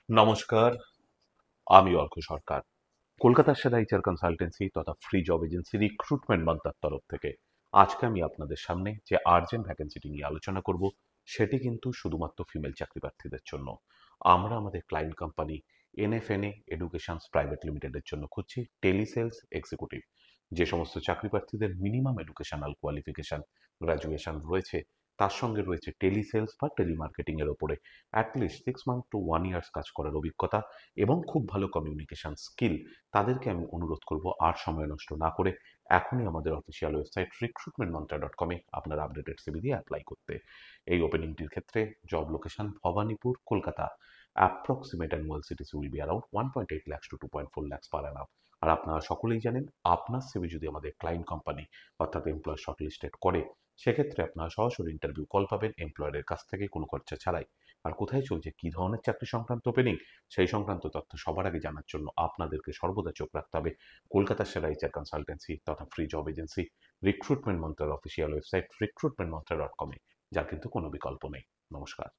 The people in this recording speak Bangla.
নমস্কার, আমি অর্ক সরকার। কলকাতার সেরা এইচআর কনসালটেন্সি তথা ফ্রি জব এজেন্সি রিক্রুটমেন্ট মান্ত্রার তরফ থেকে আজকে আমি আপনাদের সামনে যে আর্জেন্ট ভ্যাকেন্সিটি নিয়ে আলোচনা করব সেটি কিন্তু শুধুমাত্র ফিমেল চাকরি প্রার্থীদের জন্য। আমরা আমাদের ক্লায়েন্ট কোম্পানি এনএফএনএ এডুকেশনস প্রাইভেট লিমিটেডের জন্য খুঁজছি টেলিসেলস এক্সিকিউটিভ। যে সমস্ত চাকরি প্রার্থীদের মিনিমাম এডুকেশনাল কোয়ালিফিকেশন গ্র্যাজুয়েশন রয়েছে, তার সঙ্গে রয়েছে টেলিসেলস বা টেলিমার্কেটিং এর ওপরে অ্যাটলিস্ট 6 মান্থ টু 1 ইয়ার্স কাজ করার অভিজ্ঞতা এবং খুব ভালো কমিউনিকেশন স্কিল, তাদেরকে আমি অনুরোধ করব আর সময় নষ্ট না করে এখনই আমাদের অফিসিয়াল ওয়েবসাইট recruitmentmantra.com এ আপনার আপডেটেড সিভি দিয়ে অ্যাপ্লাই করতে। এই ওপেনিংটির ক্ষেত্রে job location Bhowanipore, Kolkata. Approximate annual CTC will be around 1.8 lakhs to 2.4 lakhs per annum। আর আপনারা সকলেই জানেন, আপনার সিভি যদি আমাদের ক্লায়েন্ট কোম্পানি অর্থাৎ এমপ্লয়ার শর্টলিস্টেড করে, সেক্ষেত্রে আপনারা সরাসরি ইন্টারভিউ কল পাবেন এমপ্লয়ারের কাছ থেকে কোনো খরচা ছাড়াই। আর কোথায় চলছে, কী ধরনের চাকরি সংক্রান্ত ওপেনিং, সেই সংক্রান্ত তথ্য সবার আগে জানার জন্য আপনাদেরকে সর্বদা চোখ রাখতে হবে কলকাতার সেরা এইচআর কনসালটেন্সি তথা ফ্রি জব এজেন্সি রিক্রুটমেন্ট মন্ত্রার অফিসিয়াল ওয়েবসাইট recruitmentmantra.com এ, যার কিন্তু কোনো বিকল্প নেই। নমস্কার।